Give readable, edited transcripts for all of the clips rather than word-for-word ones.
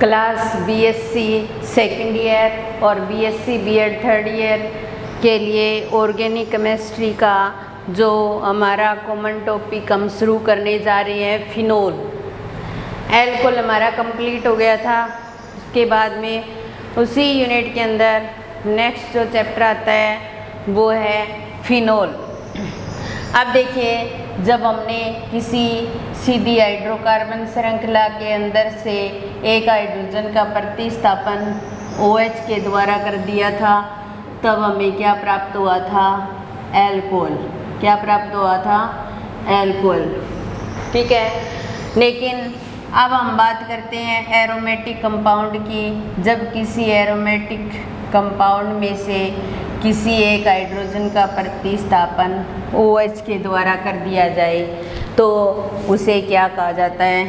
Class BSc second year और BSc BEd third year के लिए ऑर्गेनिक केमिस्ट्री का जो हमारा कॉमन टॉपिक हम शुरू करने जा रहे हैं फिनोल। एल्कोहल हमारा कंप्लीट हो गया था। उसके बाद में उसी यूनिट के अंदर नेक्स्ट जो चैप्टर आता है वो है फिनोल। अब देखिए, जब हमने किसी सीधी हाइड्रोकार्बन श्रृंखला के अंदर से एक हाइड्रोजन का प्रतिस्थापन OH के द्वारा कर दिया था, तब हमें क्या प्राप्त हुआ था? एल्कोहल। क्या प्राप्त हुआ था? एल्कोहल। ठीक है। लेकिन अब हम बात करते हैं एरोमेटिक कंपाउंड की। जब किसी एरोमेटिक कंपाउंड में से किसी एक हाइड्रोजन का प्रतिस्थापन OH के द्वारा कर दिया जाए तो उसे क्या कहा जाता है?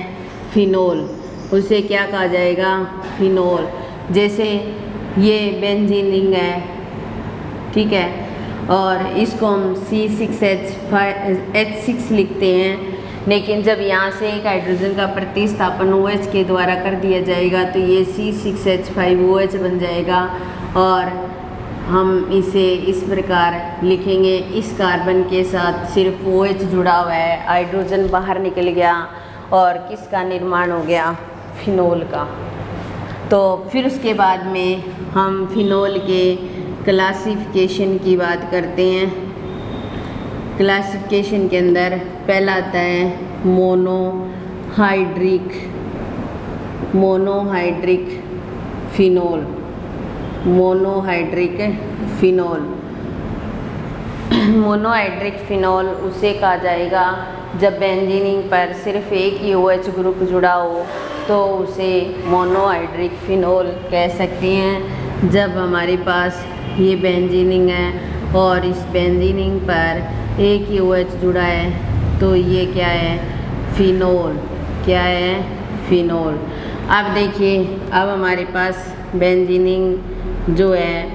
फिनोल। उसे क्या कहा जाएगा? फिनोल। जैसे ये बेंजीन रिंग है, ठीक है, और इसको हम C6H6 लिखते हैं। लेकिन जब यहाँ से एक हाइड्रोजन का प्रतिस्थापन OH के द्वारा कर दिया जाएगा तो ये C6H5OH बन जाएगा और हम इसे इस प्रकार लिखेंगे। इस कार्बन के साथ सिर्फ OH जुड़ा हुआ है, हाइड्रोजन बाहर निकल गया और किसका निर्माण हो गया? फिनोल का। तो फिर उसके बाद में हम फिनोल के क्लासिफिकेशन की बात करते हैं। क्लासिफिकेशन के अंदर पहला आता है मोनोहाइड्रिक फिनोल। मोनोहाइड्रिक फिनोल उसे कहा जाएगा जब बेंजीनिंग पर सिर्फ एक ही OH ग्रुप जुड़ा हो तो उसे मोनोहाइड्रिक फिनोल कह सकते हैं। जब हमारे पास ये बेंजीनिंग है और इस बेंजीनिंग पर एक ही OH जुड़ा है तो ये क्या है? फिनोल। क्या है? फिनोल। अब देखिए, अब हमारे पास बेंजीनिंग जो है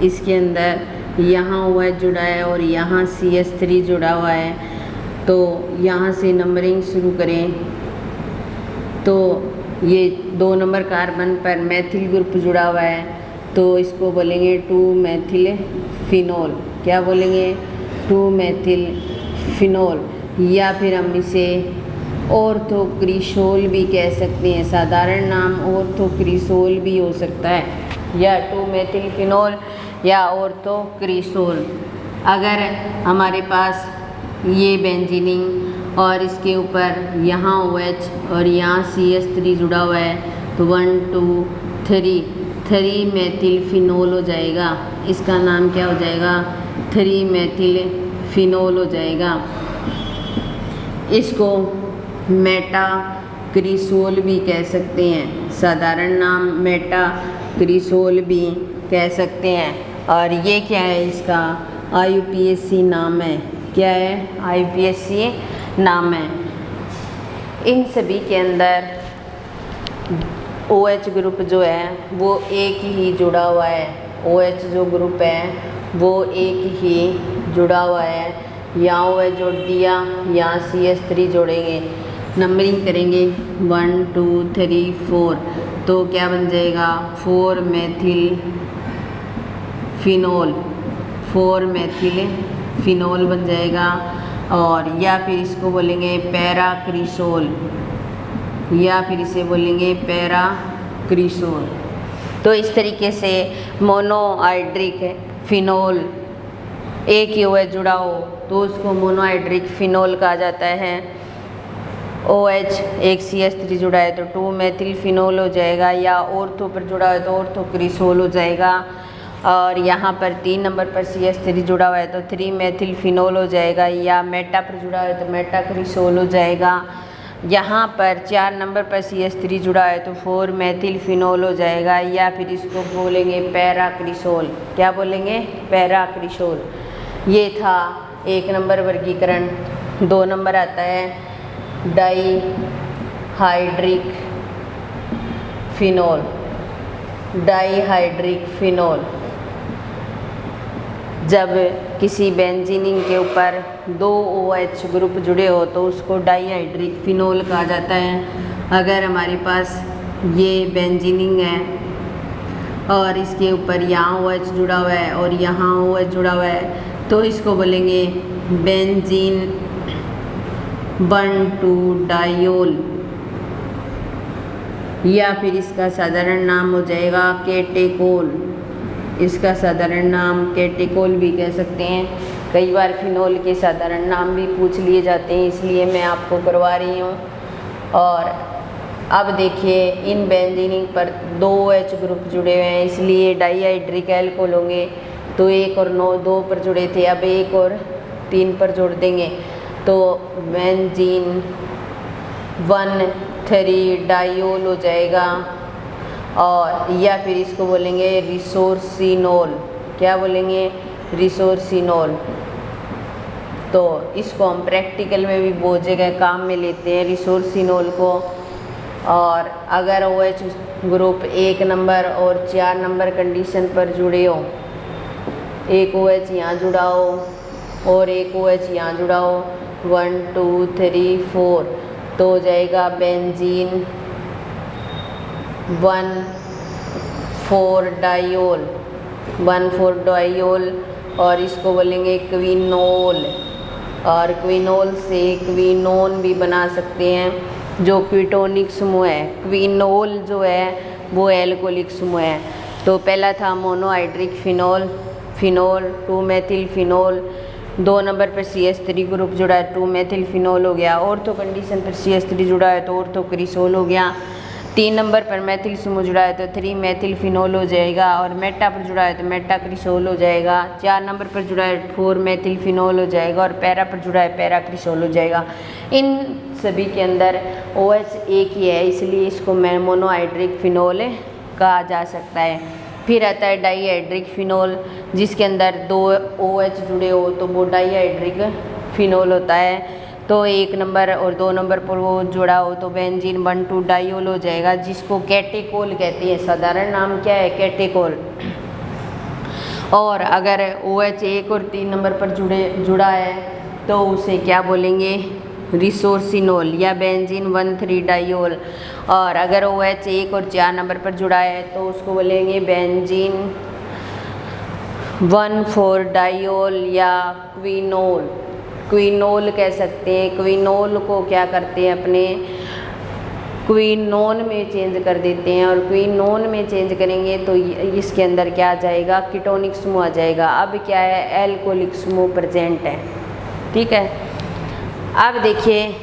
इसके अंदर यहाँ OH जुड़ा है और यहाँ CH3 जुड़ा हुआ है। तो यहाँ से नंबरिंग शुरू करें तो ये 2 नंबर कार्बन पर मैथिल ग्रुप जुड़ा हुआ है तो इसको बोलेंगे 2-मेथिल फिनोल। क्या बोलेंगे? 2-मेथिल फिनोल। या फिर हम इसे ऑर्थोक्रिसोल भी कह सकते हैं। साधारण नाम ऑर्थोक्रिसोल भी हो सकता है, या 2-मेथिल फिनोल या ऑर्थोक्रिसोल। अगर हमारे पास ये बेंजीनिंग और इसके ऊपर यहाँ OH और यहाँ CH3 जुड़ा हुआ है तो 1 2 3 मेथिल फिनोल हो जाएगा। इसका नाम क्या हो जाएगा? 3-मेथिल फिनोल हो जाएगा। इसको मेटाक्रिसोल भी कह सकते हैं। साधारण नाम मेटाक्रिसोल भी कह सकते हैं। और ये क्या है? इसका IUPAC नाम है। क्या है? IUPAC नाम है। इन सभी के अंदर OH ग्रुप जो है वो एक ही जुड़ा हुआ है। OH जो ग्रुप है वो एक ही जुड़ा हुआ है। यहाँ OH जोड़ दिया, यहाँ CH3 जोड़ेंगे, नंबरिंग करेंगे 1 2 3 4 तो क्या बन जाएगा? 4-मेथिल फिनोल। 4-मेथिल फिनोल बन जाएगा। और या फिर इसको बोलेंगे पैराक्रिसोल, या फिर इसे बोलेंगे पैराक्रिसोल। तो इस तरीके से मोनोहाइड्रिक फिनोल, एक ही OH जुड़ा हो तो उसको मोनोहाइड्रिक फिनोल कहा जाता है। OH एक CH3 जुड़ा है तो 2-मेथिल फिनोल हो जाएगा, या ऑर्थो पर जुड़ा है तो ऑर्थोक्रिसोल हो जाएगा। और यहाँ पर 3 नंबर पर CH3 जुड़ा हुआ है तो 3-मेथिल फिनोल हो जाएगा, या मेटा पर जुड़ा है तो मेटाक्रिसोल हो जाएगा। यहाँ पर 4 नंबर पर CH3 जुड़ा है तो 4-मेथिल फिनोल हो जाएगा, या फिर इसको बोलेंगे पैराक्रिसोल। क्या बोलेंगे? पैराक्रिसोल। ये था 1 नंबर वर्गीकरण। 2 नंबर आता है डाईहाइड्रिक फिनोल। डाईहाइड्रिक फिनोल जब किसी बेंजीनिंग के ऊपर 2 OH ग्रुप जुड़े हो तो उसको डाईहाइड्रिक फिनोल कहा जाता है। अगर हमारे पास ये बेंजीनिंग है और इसके ऊपर यहाँ OH जुड़ा हुआ है और यहाँ OH जुड़ा हुआ है, तो इसको बोलेंगे बेंजीन 1,2 डायोल, या फिर इसका साधारण नाम हो जाएगा कैटेकोल। इसका साधारण नाम कैटेकोल भी कह सकते हैं। कई बार फिनोल के साधारण नाम भी पूछ लिए जाते हैं, इसलिए मैं आपको करवा रही हूँ। और अब देखिए इन बेंजीनिंग पर 2 OH ग्रुप जुड़े हुए हैं, इसलिए डाईहाइड्रिक एल्कोहल होंगे। तो 1 और 9 2 पर जुड़े थे, अब 1 और 3 पर जोड़ देंगे तो बेंजीन 1,3 डायोल हो जाएगा। और या फिर इसको बोलेंगे रिसोर्सिनोल। क्या बोलेंगे? रिसोर्सिनोल। तो इसको हम प्रैक्टिकल में भी बहुत जगह काम में लेते हैं रिसोर्सिनोल को। और अगर OH ग्रुप 1 नंबर और 4 नंबर कंडीशन पर जुड़े हो, एक OH यहाँ जुड़ा हो और एक OH यहाँ जुड़ा हो, 1 2 3 4, तो हो जाएगा बेंजीन 1,4 डायोल, 1,4 डायोल। और इसको बोलेंगे क्विनोल। और क्विनोल से क्विनोन भी बना सकते हैं, जो क्विटोनिक समूह है। क्विनोल जो है वो एल्कोहलिक समूह है। तो पहला था monohydric phenol, phenol 2 methyl phenol. 2 number पर CH3 ग्रुप जुड़ा है, 2 मेथिल फिनोल हो गया। ऑर्थो कंडीशन पर CH3 जुड़ा है तो ऑर्थो क्रिसोल हो गया। 3 नंबर पर मेथिल समूह जुड़ा है तो 3 मेथिल फिनोल हो जाएगा। और मेटा पर जुड़ा है तो मेटा क्रिसोल हो जाएगा। 4 नंबर पर जुड़ा है 4 मेथिल फिनोल हो जाएगा। और पैरा पर जुड़ा है पैरा क्रिसोल हो जाएगा। इन सभी के अंदर OH एक ही है, इसलिए इसको मोनोहाइड्रिक फिनोल कहा जा सकता है। फिर आता है डाईहाइड्रिक फिनोल, जिसके अंदर 2 OH जुड़े हो तो वो डाईहाइड्रिक फिनोल होता है। तो 1 नंबर और 2 नंबर पर वो जुड़ा हो तो बेंजीन 1,2 डायोल हो जाएगा, जिसको कैटेकोल कहते हैं। साधारण नाम क्या है? कैटेकोल। और अगर OH 1 और 3 नंबर पर जुड़ा है तो उसे क्या बोलेंगे? रिसोर्सिनोल या बेंजीन 1,3 डायोल। और अगर OH 1 और 4 नंबर पर जुड़ा है तो उसको बोलेंगे बेंजीन 1,4 डायोल या क्विनोल। क्विनोल कह सकते हैं। क्विनोल को क्या करते हैं? अपने क्विनोन में चेंज कर देते हैं। और क्विनोन में चेंज करेंगे तो इसके अंदर क्या आ जाएगा? कीटोनिक समूह आ जाएगा। अब क्या है? एल्कोहलिक समूह प्रेजेंट है। ठीक है। अब देखिए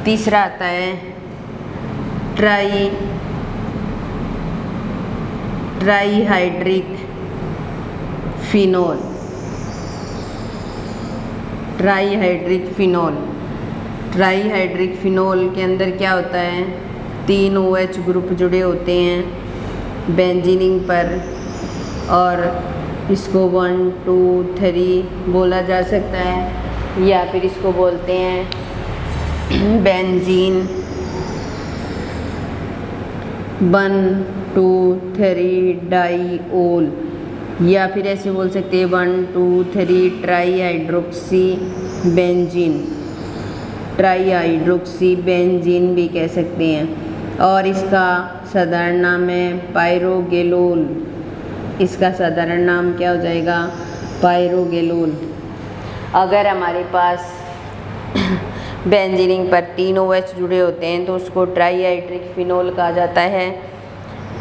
तीसरा आता है trihydric phenol. Trihydric phenol. Trihydric phenol के अंदर क्या होता है? 3 OH ग्रुप जुड़े होते हैं बेंजीनिंग पर, और इसको 1 2 3 बोला जा सकता है, या फिर इसको बोलते हैं बेंजीन 1 2 3 डाईओल, या फिर ऐसे बोल सकते हैं 1 2 3 ट्राईहाइड्रोक्सी बेंजीन। ट्राईहाइड्रोक्सी बेंजीन भी कह सकते हैं। और इसका साधारण नाम है पायरोगेलोल। इसका साधारण नाम क्या हो जाएगा? पायरोगेलोल। अगर हमारे पास बेंजीनिंग पर 3 OH जुड़े होते हैं तो उसको ट्राईहाइड्रिक फिनोल कहा जाता है।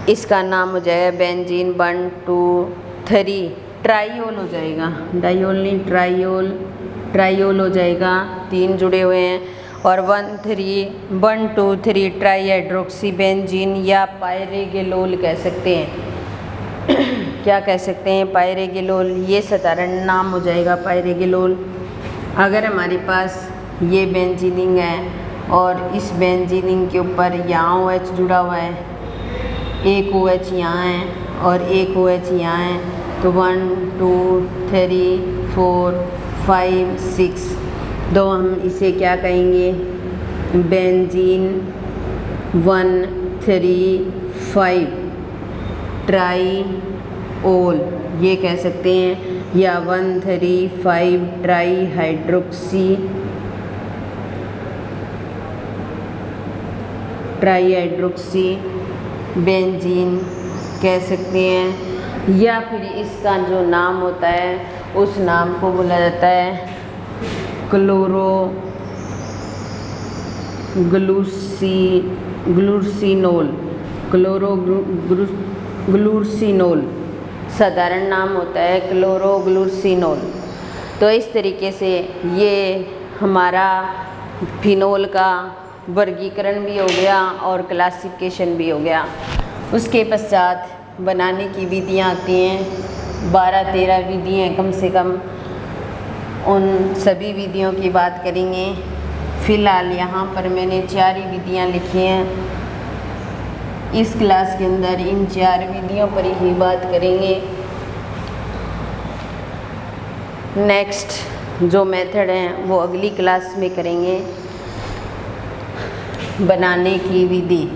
इसका नाम हो जाएगा बेंजीन 1 2 3 ट्राईओल हो जाएगा। डायोल नहीं, ट्राईओल हो जाएगा। 3 जुड़े हुए हैं। और 1 2 3 ट्राईहाइड्रोक्सी बेंजीन या पायरेगेलोल कह सकते हैं। क्या कह सकते हैं? पायरेगेलोल। ये साधारण नाम हो जाएगा पायरेगेलोल। अगर हमारे पास ये बेंजीनिंग है और इस बेंजीनिंग के ऊपर यहाँ OH जुड़ा हुआ है, एक OH यहाँ है और एक OH यहाँ है, तो 1 2 3 4 5 6, तो हम इसे क्या कहेंगे? बेंजीन 1 3 5 ट्राईओल ये कह सकते हैं, या 1 3 5 ट्राईहाइड्रोक्सी बेंजीन कह सकते हैं, या फिर इसका जो नाम होता है उस नाम को बोला जाता है क्लोरोग्लूसिनोल, साधारण नाम होता है क्लोरोग्लूसिनोल। तो इस तरीके से ये हमारा फिनोल का वर्गीकरण भी हो गया और क्लासिफिकेशन भी हो गया। उसके पश्चात बनाने की विधियाँ आती हैं, 12-13 विधियाँ कम से कम। उन सभी विधियों की बात करेंगे। फ़िलहाल यहाँ पर मैंने 4 ही विधियाँ लिखी हैं। इस क्लास के अंदर इन 4 विधियों पर ही बात करेंगे। नेक्स्ट जो मेथड हैं वो अगली क्लास में करेंगे। बनाने की विधि,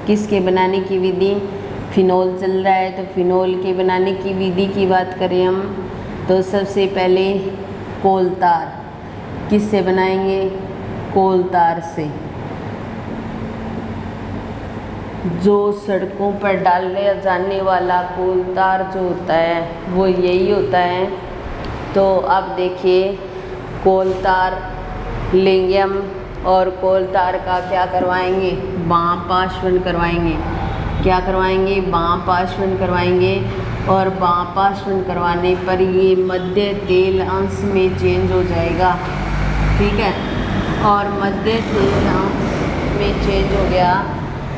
किसके बनाने की विधि? फिनोल चल रहा है तो फिनोल के बनाने की विधि की बात करें हम तो सबसे पहले कोलतार, किससे बनाएंगे? कोलतार से। जो सड़कों पर डाले जाने वाला कोलतार जो होता है वो यही होता है। तो अब देखिए, कोलतार लेंगे हम और कोलतार का क्या करवाएंगे? बाँपाश्वन करवाएंगे। क्या करवाएंगे? बाँपाश्वन करवाएंगे। और बाँपाश्वन करवाने पर ये मध्य तेल अंश में चेंज हो जाएगा, ठीक है। और मध्य तेल अंश में चेंज हो गया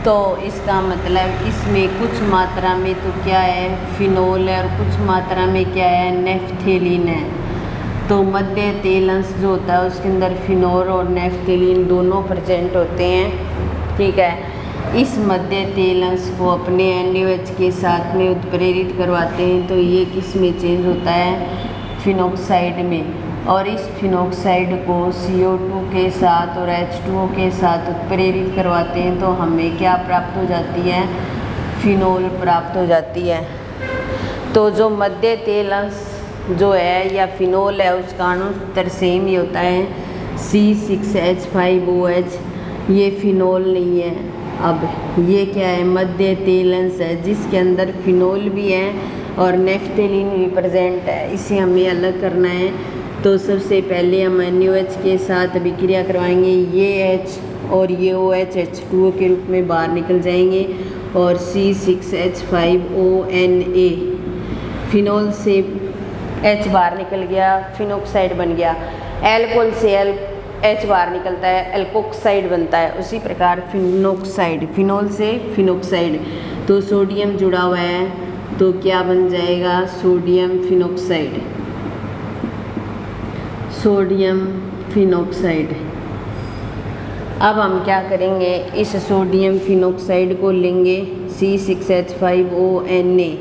तो इसका मतलब इसमें कुछ मात्रा में तो क्या है? फिनोल है, और कुछ मात्रा में क्या है? नेफ्थेलिन है। तो मध्य तेल अंश जो होता है उसके अंदर फिनोल और नेफ्थेलिन दोनों प्रेजेंट होते हैं, ठीक है। इस मध्य तेल अंश को अपने NaOH के साथ में उत्प्रेरित करवाते हैं तो ये किस में चेंज होता है? फिनोक्साइड में। और इस फिनोक्साइड को CO2 के साथ और H2O के साथ उत्प्रेरित करवाते हैं तो हमें क्या प्राप्त हो जाती है? फिनोल प्राप्त हो जाती है। तो जो मध्य तेल अंश जो है या फिनोल है उसका अणुस्तर सेम ही होता है, C6H5OH। ये फिनोल नहीं है। अब ये क्या है? मध्य तेल अंश है जिसके अंदर फिनोल भी है और नेफ्थेलिन भी प्रेजेंट है। इसे हमें अलग करना है तो सबसे पहले हम NaOH के साथ अभिक्रिया करवाएंगे। ये H और ये OH H2O के रूप में बाहर निकल जाएंगे और C6H5ONA, फिनोल से H बाहर निकल गया, फिनोक्साइड बन गया। एल्कोहल से H बाहर निकलता है, एल्कोक्साइड बनता है। उसी प्रकार फिनोक्साइड, फिनोल से फिनोक्साइड, तो सोडियम जुड़ा हुआ है तो क्या बन जाएगा? Sodium phenoxide, sodium phenoxide. अब हम क्या करेंगे? इस सोडियम फिनोक्साइड को लेंगे, C6H5ONA,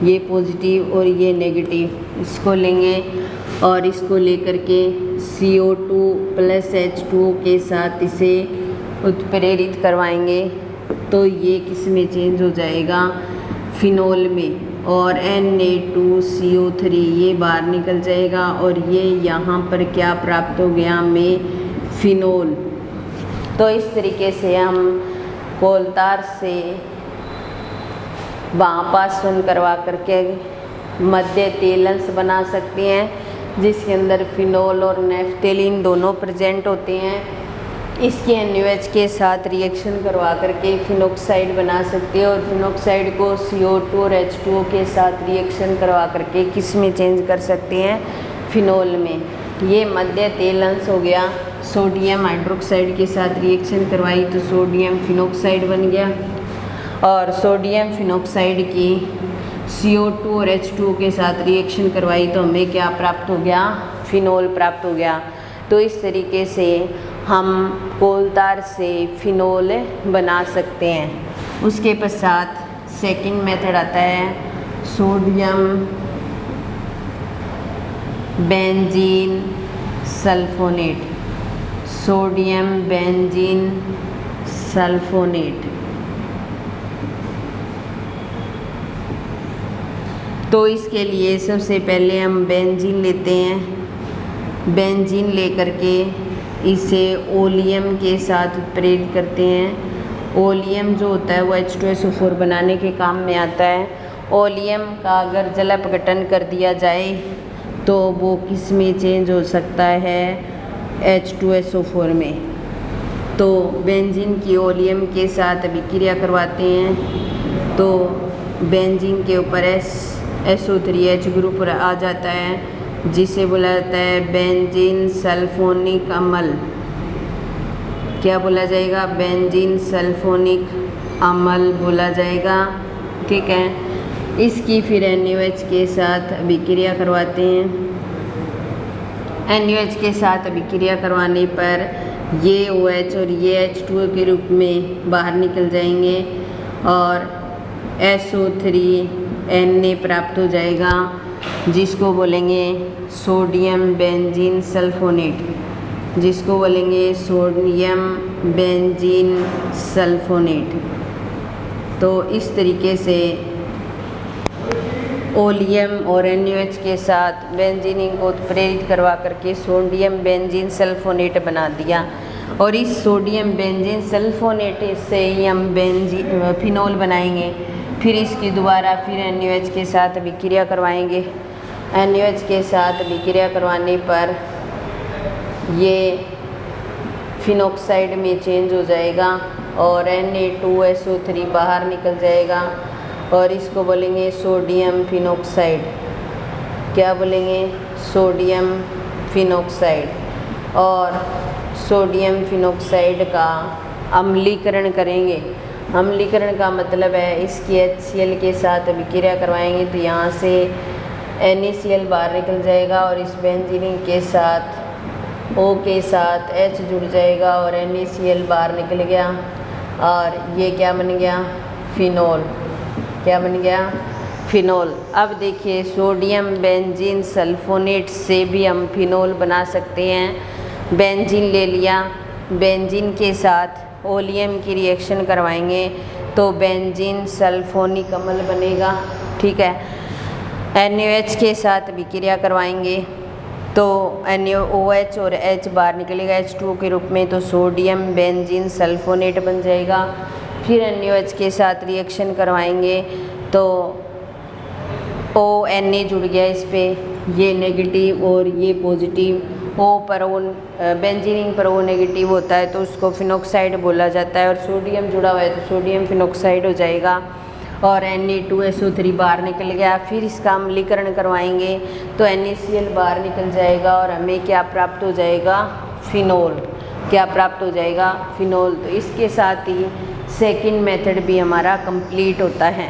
ये पॉजिटिव और ये नेगेटिव, इसको लेंगे और इसको लेकर के CO2 + H2O के साथ इसे उत्प्रेरित करवाएंगे तो ये किस में चेंज हो जाएगा? फिनोल में। और Na2CO3 ये बाहर निकल जाएगा और ये यहाँ पर क्या प्राप्त हो गया? हमें फिनोल। तो इस तरीके से हम कोलतार से बाँपाश्वन करवा करके मध्य तेल अंश बना सकते हैं जिसके अंदर फिनोल और नेफ्थेलिन दोनों प्रेजेंट होते हैं। इसके NaOH के साथ रिएक्शन करवा करके फिनोक्साइड बना सकते हैं और फिनोक्साइड को CO2 और H2O के साथ रिएक्शन करवा करके किस में चेंज कर सकते हैं? फिनोल में। ये मध्य तेल अंश हो गया। सोडियम हाइड्रोक्साइड के साथ रिएक्शन करवाई तो सोडियम फिनोक्साइड बन गया और सोडियम फिनोक्साइड की CO2 और H2O के साथ रिएक्शन करवाई तो हमें क्या प्राप्त हो गया? फिनोल प्राप्त हो गया। तो इस तरीके से हम कोलतार से फिनोल बना सकते हैं। उसके पश्चात सेकंड मेथड आता है sodium benzene sulphonate, sodium benzene sulphonate. तो इसके लिए सबसे पहले हम बेंजीन लेते हैं। बेंजीन लेकर के इसे ओलियम के साथ उत्प्रेरित करते हैं ओलियम जो होता है वो H2SO4 बनाने के काम में आता है। ओलियम का अगर जल अपघटन कर दिया जाए तो वो किस में चेंज हो सकता है, H2SO4 में। तो बेंजीन की ओलियम के साथ अभिक्रिया करवाते हैं तो बेंजीन के ऊपर SO3H ग्रुप आ जाता है, जिसे बोला जाता है बेंजीन सल्फोनिक अम्ल। क्या बोला जाएगा, बेंजीन सल्फोनिक अम्ल बोला जाएगा, ठीक है। इसकी फिर NaOH के साथ अभिक्रिया करवाते हैं। NaOH के साथ अभिक्रिया करवाने पर ये OH और ये H2O के रूप में बाहर निकल जाएंगे और SO3Na प्राप्त हो जाएगा, जिसको बोलेंगे सोडियम बेंजीन सल्फोनेट, जिसको बोलेंगे सोडियम बेंजीन सल्फोनेट। तो इस तरीके से ओलियम और NaOH के साथ बेंजीनिंग को उत्प्रेरित करवा करके सोडियम बेंजीन सल्फोनेट बना दिया और इस सोडियम बेंजीन सल्फोनेट से ही हम फिनोल बनाएंगे। फिर इसकी दोबारा फिर NaOH के साथ अभिक्रिया करवाएंगे। NaOH के साथ अभिक्रिया करवाने पर ये फिनॉक्साइड में चेंज हो जाएगा और Na2SO3 बाहर निकल जाएगा और इसको बोलेंगे सोडियम फिनॉक्साइड। क्या बोलेंगे, सोडियम फिनॉक्साइड। और सोडियम फिनॉक्साइड का अम्लीकरण करेंगे। अम्लीकरण का मतलब है इसकी HCl के साथ अभिक्रिया करवाएंगे तो यहाँ से NaCl बाहर निकल जाएगा और इस बेंजीन के साथ O के साथ H जुड़ जाएगा और NaCl बाहर निकल गया और ये क्या बन गया, फिनोल। क्या बन गया, फिनोल। अब देखिए सोडियम बेंजीन सल्फोनेट से भी हम फिनोल बना सकते हैं। बेंजीन ले लिया, बेंजीन के साथ ओलियम की रिएक्शन करवाएंगे तो बेंजीन सल्फोनिक अम्ल बनेगा, ठीक है। NaOH के साथ अभिक्रिया करवाएंगे तो NaOH और H बाहर निकलेगा H2O के रूप में, तो सोडियम बेंजीन सल्फोनेट बन जाएगा। फिर NaOH के साथ रिएक्शन करवाएंगे तो ONa जुड़ गया इस पे, ये नेगेटिव और ये पॉजिटिव। O पर O बेंजीनिंग पर O नेगेटिव होता है तो उसको फिनॉक्साइड बोला जाता है और सोडियम जुड़ा हुआ है तो सोडियम फिनॉक्साइड हो जाएगा और Na2SO3 बाहर निकल गया। फिर इसका अम्लीकरण करवाएंगे तो NaCl बाहर निकल जाएगा और हमें क्या प्राप्त हो जाएगा, फिनोल। क्या प्राप्त हो जाएगा, फिनोल। तो इसके साथ ही सेकंड मेथड भी हमारा कंप्लीट होता है।